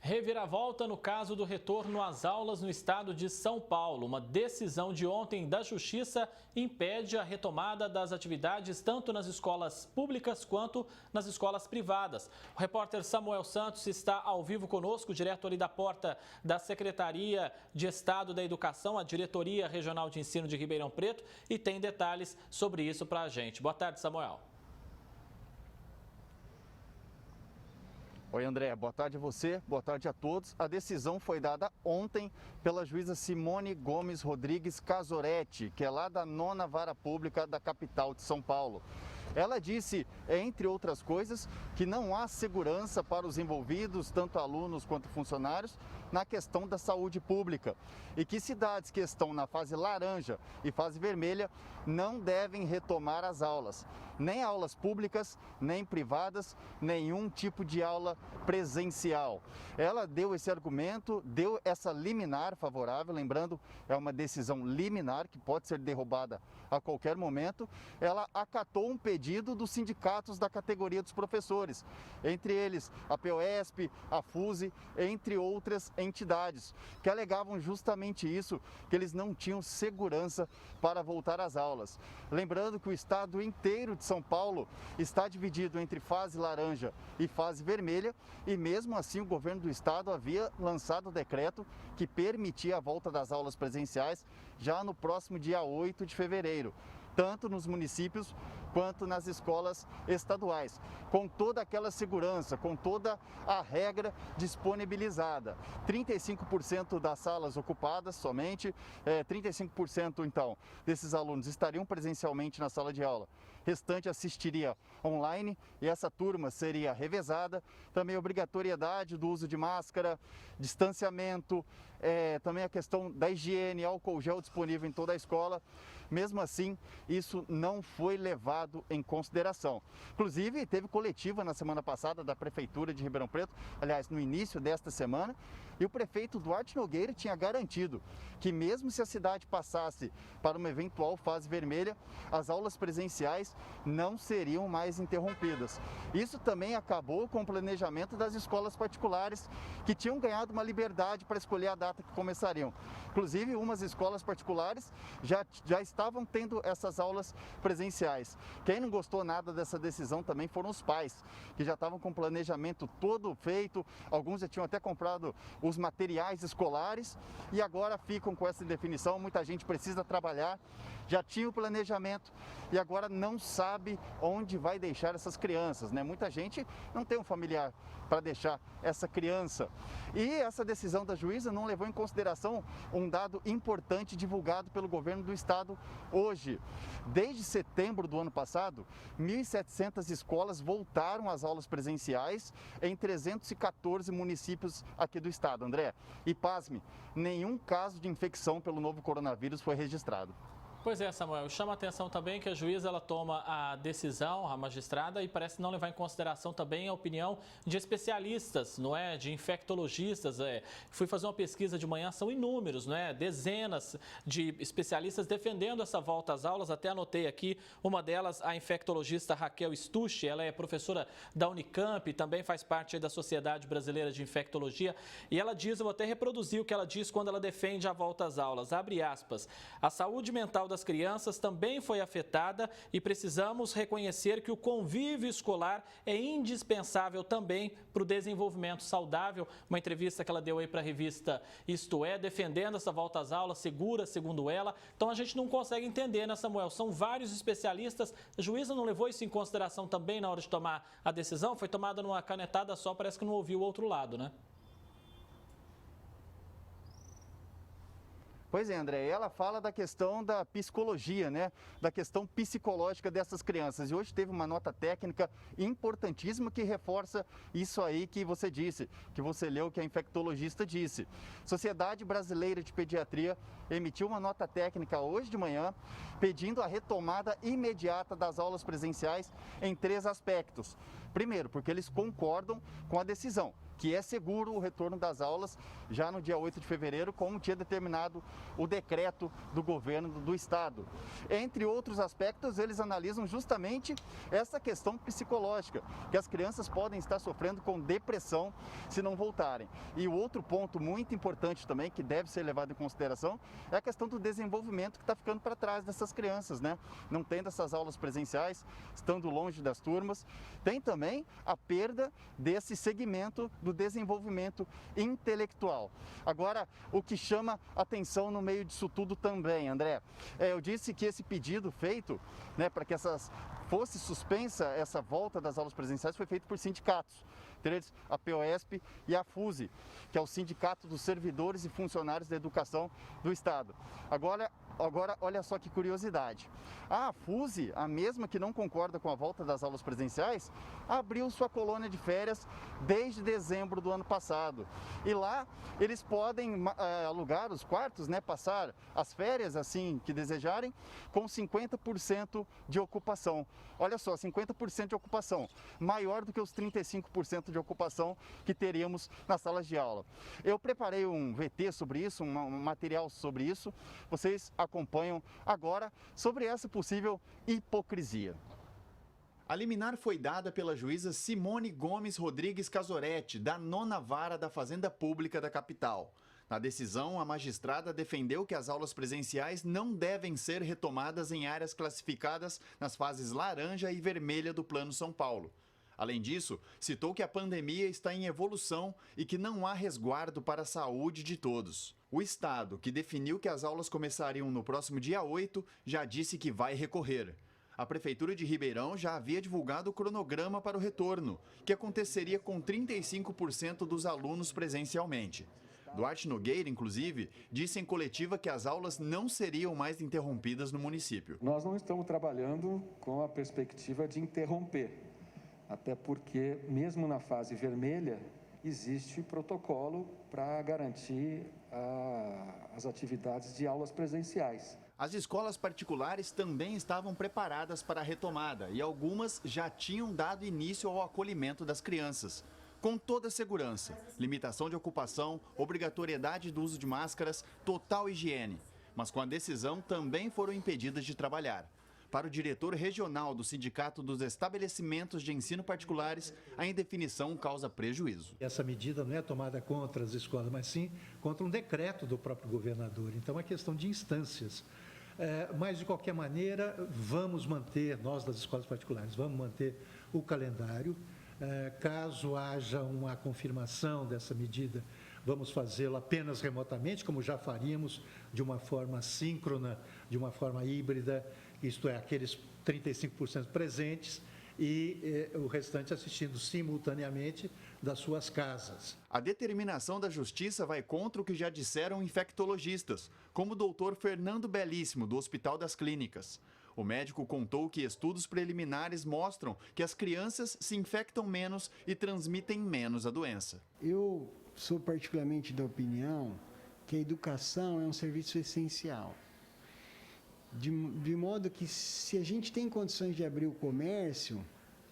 Reviravolta no caso do retorno às aulas no estado de São Paulo. Uma decisão de ontem da Justiça impede a retomada das atividades tanto nas escolas públicas quanto nas escolas privadas. O repórter Samuel Santos está ao vivo conosco, direto ali da porta da Secretaria de Estado da Educação, a Diretoria Regional de Ensino de Ribeirão Preto, e tem detalhes sobre isso para a gente. Boa tarde, Samuel. Oi, André, boa tarde a você, boa tarde a todos. A decisão foi dada ontem pela juíza Simone Gomes Rodrigues Casoretti, que é lá da 9ª Vara Pública da capital de São Paulo. Ela disse, entre outras coisas, que não há segurança para os envolvidos, tanto alunos quanto funcionários, na questão da saúde pública e que cidades que estão na fase laranja e fase vermelha não devem retomar as aulas, nem aulas públicas, nem privadas, nenhum tipo de aula presencial. Ela deu esse argumento, deu essa liminar favorável, lembrando, é uma decisão liminar que pode ser derrubada a qualquer momento. Ela acatou um pedido dos sindicatos da categoria dos professores, entre eles a POESP, a FUSE, entre outras entidades, que alegavam justamente isso, que eles não tinham segurança para voltar às aulas. Lembrando que o estado inteiro de São Paulo está dividido entre fase laranja e fase vermelha, e mesmo assim o governo do estado havia lançado o decreto que permitia a volta das aulas presenciais já no próximo dia 8 de fevereiro. Tanto nos municípios quanto nas escolas estaduais, com toda aquela segurança, com toda a regra disponibilizada. 35% das salas ocupadas somente, 35% então desses alunos estariam presencialmente na sala de aula. O restante assistiria online e essa turma seria revezada. Também obrigatoriedade do uso de máscara, distanciamento, também a questão da higiene, álcool gel disponível em toda a escola. Mesmo assim, isso não foi levado em consideração. Inclusive, teve coletiva na semana passada da Prefeitura de Ribeirão Preto, aliás, no início desta semana, e o prefeito Duarte Nogueira tinha garantido que mesmo se a cidade passasse para uma eventual fase vermelha, as aulas presenciais não seriam mais interrompidas. Isso também acabou com o planejamento das escolas particulares, que tinham ganhado uma liberdade para escolher a data que começariam. Inclusive, umas escolas particulares já estavam tendo essas aulas presenciais. Quem não gostou nada dessa decisão também foram os pais, que já estavam com o planejamento todo feito, alguns já tinham até comprado os materiais escolares e agora ficam com essa indefinição. Muita gente precisa trabalhar, já tinha o planejamento e agora não sabe onde vai deixar essas crianças, né? Muita gente não tem um familiar para deixar essa criança. E essa decisão da juíza não levou em consideração um dado importante divulgado pelo governo do estado hoje. Desde setembro do ano passado, 1.700 escolas voltaram às aulas presenciais em 314 municípios aqui do estado, André. E pasme, nenhum caso de infecção pelo novo coronavírus foi registrado. Pois é, Samuel, chama a atenção também que a juíza ela toma a decisão, a magistrada, e parece não levar em consideração também a opinião de especialistas, não é? De infectologistas. Fui fazer uma pesquisa de manhã, são inúmeros, não é? Dezenas de especialistas defendendo essa volta às aulas. Até anotei aqui uma delas, a infectologista Raquel Stucci, ela é professora da Unicamp, também faz parte da Sociedade Brasileira de Infectologia, e ela diz, eu vou até reproduzir o que ela diz quando ela defende a volta às aulas, abre aspas, a saúde mental das crianças também foi afetada e precisamos reconhecer que o convívio escolar é indispensável também para o desenvolvimento saudável. Uma entrevista que ela deu aí para a revista Isto É, defendendo essa volta às aulas segura, segundo ela. Então a gente não consegue entender, né, Samuel? São vários especialistas. A juíza não levou isso em consideração também na hora de tomar a decisão? Foi tomada numa canetada só, parece que não ouviu o outro lado, né? Pois é, André, ela fala da questão da psicologia, né? Da questão psicológica dessas crianças. E hoje teve uma nota técnica importantíssima que reforça isso aí que você disse, que você leu, que a infectologista disse. Sociedade Brasileira de Pediatria emitiu uma nota técnica hoje de manhã pedindo a retomada imediata das aulas presenciais em 3 aspectos. Primeiro, porque eles concordam com a decisão, que é seguro o retorno das aulas já no dia 8 de fevereiro, como tinha determinado o decreto do governo do estado. Entre outros aspectos, eles analisam justamente essa questão psicológica, que as crianças podem estar sofrendo com depressão se não voltarem. E o outro ponto muito importante também, que deve ser levado em consideração, é a questão do desenvolvimento que está ficando para trás dessas crianças, né? Não tendo essas aulas presenciais, estando longe das turmas. Tem também a perda desse segmento do desenvolvimento intelectual. Agora, o que chama atenção no meio disso tudo também, André, eu disse que esse pedido feito, né, para que fosse suspensa essa volta das aulas presenciais foi feito por sindicatos, entre eles a POSP e a FUSE, que é o Sindicato dos Servidores e Funcionários da Educação do Estado. Agora, olha só que curiosidade. A FUSE, a mesma que não concorda com a volta das aulas presenciais, abriu sua colônia de férias desde dezembro do ano passado. E lá eles podem alugar os quartos, né, passar as férias assim que desejarem, com 50% de ocupação. Olha só, 50% de ocupação, maior do que os 35% de ocupação que teríamos nas salas de aula. Eu preparei um VT sobre isso, um material sobre isso. Vocês acompanham agora sobre essa possível hipocrisia. A liminar foi dada pela juíza Simone Gomes Rodrigues Casoretti, da 9ª Vara da Fazenda Pública da capital. Na decisão, a magistrada defendeu que as aulas presenciais não devem ser retomadas em áreas classificadas nas fases laranja e vermelha do Plano São Paulo. Além disso, citou que a pandemia está em evolução e que não há resguardo para a saúde de todos. O Estado, que definiu que as aulas começariam no próximo dia 8, já disse que vai recorrer. A Prefeitura de Ribeirão já havia divulgado o cronograma para o retorno, que aconteceria com 35% dos alunos presencialmente. Duarte Nogueira, inclusive, disse em coletiva que as aulas não seriam mais interrompidas no município. Nós não estamos trabalhando com a perspectiva de interromper, até porque, mesmo na fase vermelha, existe protocolo para garantir as atividades de aulas presenciais. As escolas particulares também estavam preparadas para a retomada e algumas já tinham dado início ao acolhimento das crianças. Com toda a segurança, limitação de ocupação, obrigatoriedade do uso de máscaras, total higiene. Mas com a decisão também foram impedidas de trabalhar. Para o diretor regional do Sindicato dos Estabelecimentos de Ensino Particulares, a indefinição causa prejuízo. Essa medida não é tomada contra as escolas, mas sim contra um decreto do próprio governador. Então é questão de instâncias. Mas, de qualquer maneira, vamos manter, nós das escolas particulares, vamos manter o calendário. Caso haja uma confirmação dessa medida, vamos fazê-lo apenas remotamente, como já faríamos, de uma forma síncrona, de uma forma híbrida, isto é, aqueles 35% presentes e o restante assistindo simultaneamente das suas casas. A determinação da Justiça vai contra o que já disseram infectologistas, como o doutor Fernando Belíssimo, do Hospital das Clínicas. O médico contou que estudos preliminares mostram que as crianças se infectam menos e transmitem menos a doença. Eu sou particularmente da opinião que a educação é um serviço essencial. De modo que, se a gente tem condições de abrir o comércio,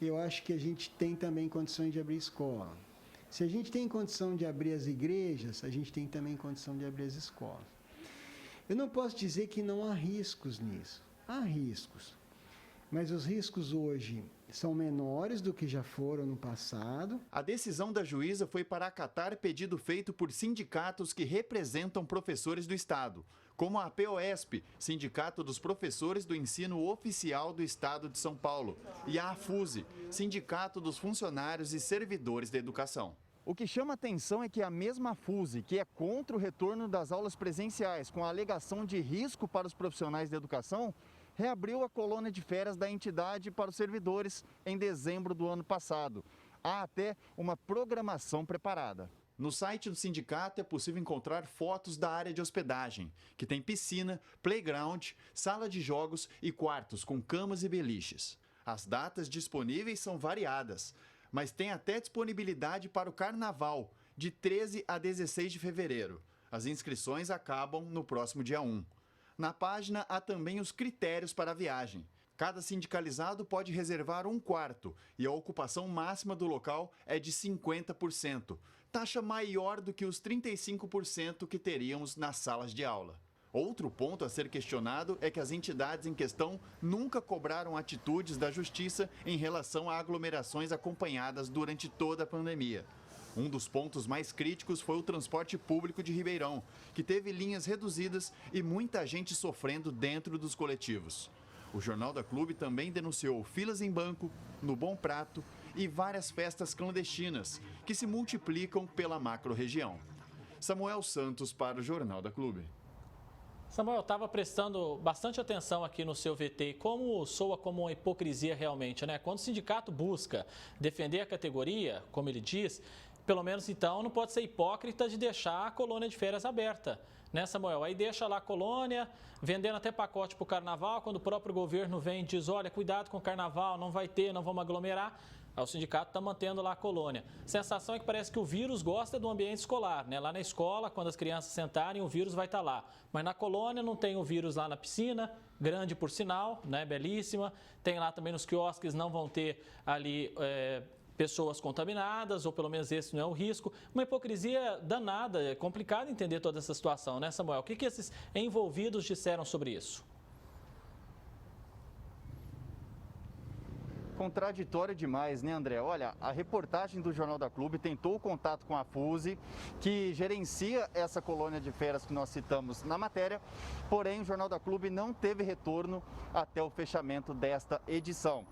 eu acho que a gente tem também condições de abrir escola. Se a gente tem condição de abrir as igrejas, a gente tem também condição de abrir as escolas. Eu não posso dizer que não há riscos nisso. Há riscos, mas os riscos hoje são menores do que já foram no passado. A decisão da juíza foi para acatar pedido feito por sindicatos que representam professores do Estado, como a POSP, Sindicato dos Professores do Ensino Oficial do Estado de São Paulo, e a AFUSE, Sindicato dos Funcionários e Servidores da Educação. O que chama atenção é que a mesma FUSE, que é contra o retorno das aulas presenciais com a alegação de risco para os profissionais da educação, reabriu a colônia de férias da entidade para os servidores em dezembro do ano passado. Há até uma programação preparada. No site do sindicato é possível encontrar fotos da área de hospedagem, que tem piscina, playground, sala de jogos e quartos com camas e beliches. As datas disponíveis são variadas, mas tem até disponibilidade para o Carnaval, de 13 a 16 de fevereiro. As inscrições acabam no próximo dia 1. Na página há também os critérios para a viagem. Cada sindicalizado pode reservar um quarto e a ocupação máxima do local é de 50%. taxa maior do que os 35% que teríamos nas salas de aula. Outro ponto a ser questionado é que as entidades em questão nunca cobraram atitudes da Justiça em relação a aglomerações acompanhadas durante toda a pandemia. Um dos pontos mais críticos foi o transporte público de Ribeirão, que teve linhas reduzidas e muita gente sofrendo dentro dos coletivos. O Jornal da Clube também denunciou filas em banco, no Bom Prato e várias festas clandestinas, que se multiplicam pela macro-região. Samuel Santos para o Jornal da Clube. Samuel, eu estava prestando bastante atenção aqui no seu VT, como soa como uma hipocrisia realmente, né? Quando o sindicato busca defender a categoria, como ele diz, pelo menos então não pode ser hipócrita de deixar a colônia de férias aberta, né, Samuel? Aí deixa lá a colônia, vendendo até pacote para o carnaval, quando o próprio governo vem e diz, olha, cuidado com o carnaval, não vai ter, não vamos aglomerar. O sindicato está mantendo lá a colônia. Sensação é que parece que o vírus gosta do ambiente escolar, né? Lá na escola, quando as crianças sentarem, o vírus vai estar lá. Mas na colônia não tem o vírus lá na piscina, grande por sinal, né? Belíssima. Tem lá também nos quiosques, não vão ter ali pessoas contaminadas, ou pelo menos esse não é o risco. Uma hipocrisia danada, é complicado entender toda essa situação, né, Samuel? O que esses envolvidos disseram sobre isso? Contraditório demais, né, André? Olha, a reportagem do Jornal da Clube tentou o contato com a FUSE, que gerencia essa colônia de férias que nós citamos na matéria, porém o Jornal da Clube não teve retorno até o fechamento desta edição.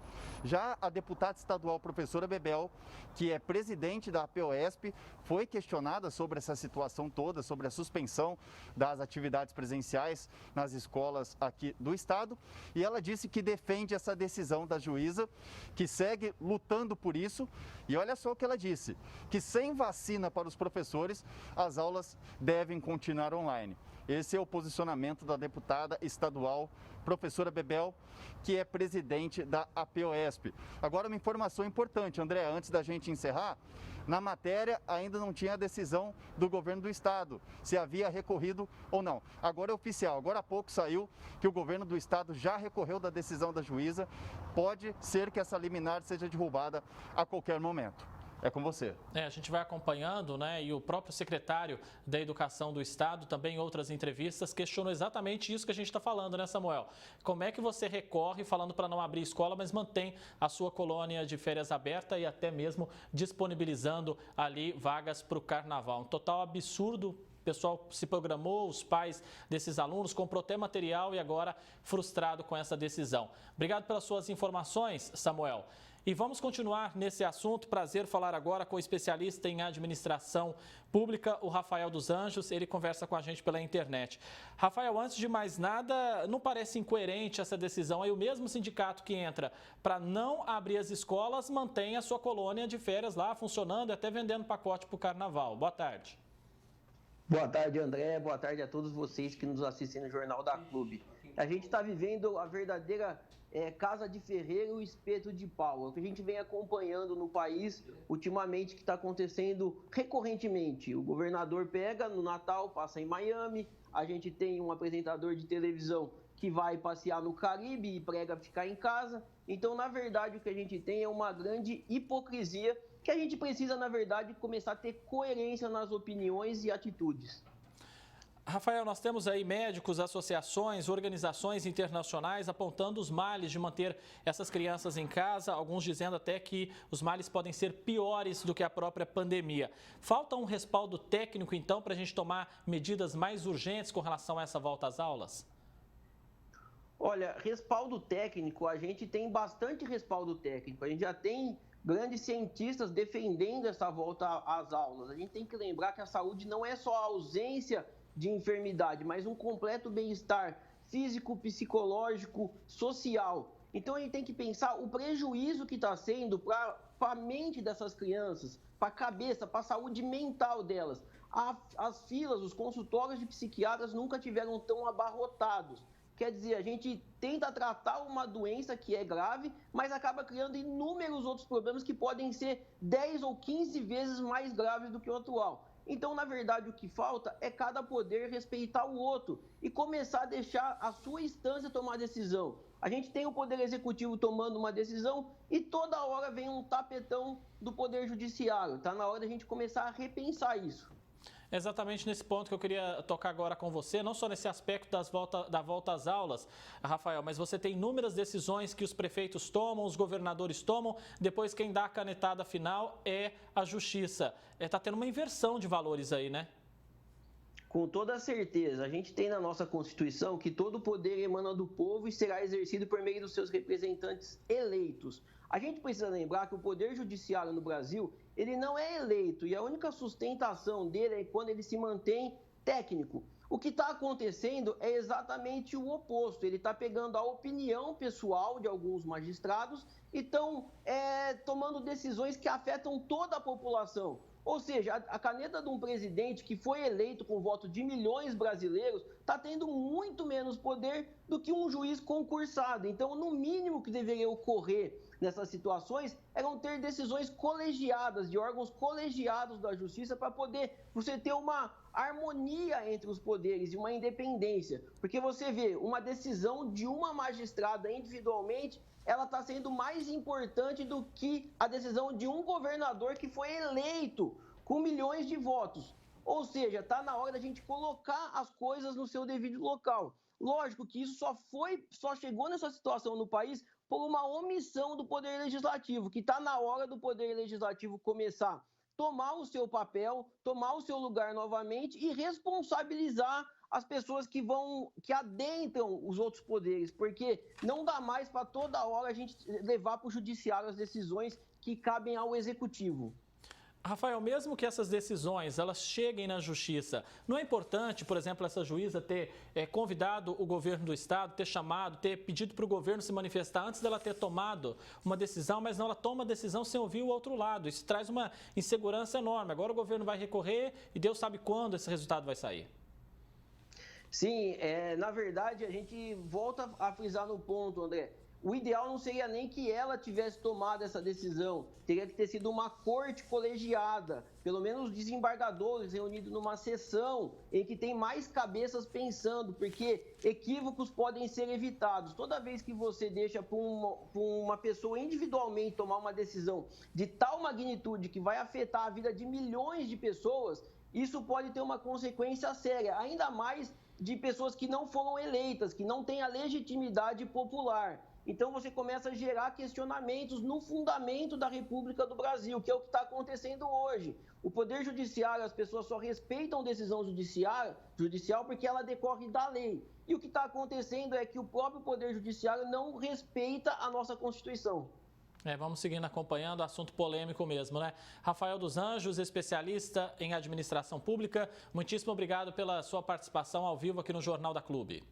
Já a deputada estadual professora Bebel, que é presidente da APOESP, foi questionada sobre essa situação toda, sobre a suspensão das atividades presenciais nas escolas aqui do estado, e ela disse que defende essa decisão da juíza, que segue lutando por isso, e olha só o que ela disse, que sem vacina para os professores, as aulas devem continuar online. Esse é o posicionamento da deputada estadual, professora Bebel, que é presidente da APOESP. Agora, uma informação importante, André, antes da gente encerrar, na matéria ainda não tinha a decisão do governo do estado, se havia recorrido ou não. Agora é oficial, agora há pouco saiu que o governo do estado já recorreu da decisão da juíza, pode ser que essa liminar seja derrubada a qualquer momento. É com você. A gente vai acompanhando, né? E o próprio secretário da Educação do Estado, também em outras entrevistas, questionou exatamente isso que a gente está falando, né, Samuel? Como é que você recorre falando para não abrir escola, mas mantém a sua colônia de férias aberta e até mesmo disponibilizando ali vagas para o carnaval? Um total absurdo. O pessoal se programou, os pais desses alunos, comprou até material e agora frustrado com essa decisão. Obrigado pelas suas informações, Samuel. E vamos continuar nesse assunto. Prazer falar agora com o especialista em administração pública, o Rafael dos Anjos. Ele conversa com a gente pela internet. Rafael, antes de mais nada, não parece incoerente essa decisão? Aí o mesmo sindicato que entra para não abrir as escolas mantém a sua colônia de férias lá funcionando e até vendendo pacote para o carnaval. Boa tarde. Boa tarde, André. Boa tarde a todos vocês que nos assistem no Jornal da Clube. A gente está vivendo a verdadeira casa de ferreiro e espeto de pau. É o que a gente vem acompanhando no país ultimamente, que está acontecendo recorrentemente. O governador pega no Natal, passa em Miami, a gente tem um apresentador de televisão que vai passear no Caribe e prega ficar em casa. Então, na verdade, o que a gente tem é uma grande hipocrisia que a gente precisa, na verdade, começar a ter coerência nas opiniões e atitudes. Rafael, nós temos aí médicos, associações, organizações internacionais apontando os males de manter essas crianças em casa, alguns dizendo até que os males podem ser piores do que a própria pandemia. Falta um respaldo técnico, então, para a gente tomar medidas mais urgentes com relação a essa volta às aulas? Olha, respaldo técnico, a gente tem bastante respaldo técnico. A gente já tem grandes cientistas defendendo essa volta às aulas. A gente tem que lembrar que a saúde não é só a ausência de enfermidade, mas um completo bem-estar físico, psicológico, social. Então a gente tem que pensar o prejuízo que está sendo para a mente dessas crianças, para a cabeça, para a saúde mental delas. As filas, os consultórios de psiquiatras nunca tiveram tão abarrotados. Quer dizer, a gente tenta tratar uma doença que é grave, mas acaba criando inúmeros outros problemas que podem ser 10 ou 15 vezes mais graves do que o atual. Então, na verdade, o que falta é cada poder respeitar o outro e começar a deixar a sua instância tomar decisão. A gente tem o Poder Executivo tomando uma decisão e toda hora vem um tapetão do Poder Judiciário. Está na hora da gente começar a repensar isso. Exatamente nesse ponto que eu queria tocar agora com você, não só nesse aspecto da volta às aulas, Rafael, mas você tem inúmeras decisões que os prefeitos tomam, os governadores tomam, depois quem dá a canetada final é a Justiça. Está tendo uma inversão de valores aí, né? Com toda certeza. A gente tem na nossa Constituição que todo poder emana do povo e será exercido por meio dos seus representantes eleitos. A gente precisa lembrar que o Poder Judiciário no Brasil, ele não é eleito e a única sustentação dele é quando ele se mantém técnico. O que está acontecendo é exatamente o oposto. Ele está pegando a opinião pessoal de alguns magistrados e estão tomando decisões que afetam toda a população. Ou seja, a caneta de um presidente que foi eleito com o voto de milhões de brasileiros está tendo muito menos poder do que um juiz concursado. Então, no mínimo que deveria ocorrer nessas situações eram ter decisões colegiadas, de órgãos colegiados da Justiça, para poder você ter uma harmonia entre os poderes e uma independência. Porque você vê uma decisão de uma magistrada individualmente, ela está sendo mais importante do que a decisão de um governador que foi eleito com milhões de votos. Ou seja, está na hora da gente colocar as coisas no seu devido local. Lógico que isso só chegou nessa situação no país por uma omissão do Poder Legislativo, que está na hora do Poder Legislativo começar a tomar o seu papel, tomar o seu lugar novamente e responsabilizar as pessoas que adentram os outros poderes, porque não dá mais para toda hora a gente levar para o judiciário as decisões que cabem ao executivo. Rafael, mesmo que essas decisões elas cheguem na Justiça, não é importante, por exemplo, essa juíza ter convidado o governo do estado, ter chamado, ter pedido para o governo se manifestar antes dela ter tomado uma decisão, mas não, ela toma a decisão sem ouvir o outro lado. Isso traz uma insegurança enorme. Agora o governo vai recorrer e Deus sabe quando esse resultado vai sair. Sim, na verdade a gente volta a frisar no ponto, André. O ideal não seria nem que ela tivesse tomado essa decisão, teria que ter sido uma corte colegiada, pelo menos desembargadores reunidos numa sessão em que tem mais cabeças pensando, porque equívocos podem ser evitados. Toda vez que você deixa para uma pessoa individualmente tomar uma decisão de tal magnitude que vai afetar a vida de milhões de pessoas, isso pode ter uma consequência séria, ainda mais de pessoas que não foram eleitas, que não têm a legitimidade popular. Então você começa a gerar questionamentos no fundamento da República do Brasil, que é o que está acontecendo hoje. O Poder Judiciário, as pessoas só respeitam decisão judicial porque ela decorre da lei. E o que está acontecendo é que o próprio Poder Judiciário não respeita a nossa Constituição. Vamos seguindo acompanhando, assunto polêmico mesmo, né? Rafael dos Anjos, especialista em administração pública, muitíssimo obrigado pela sua participação ao vivo aqui no Jornal da Clube.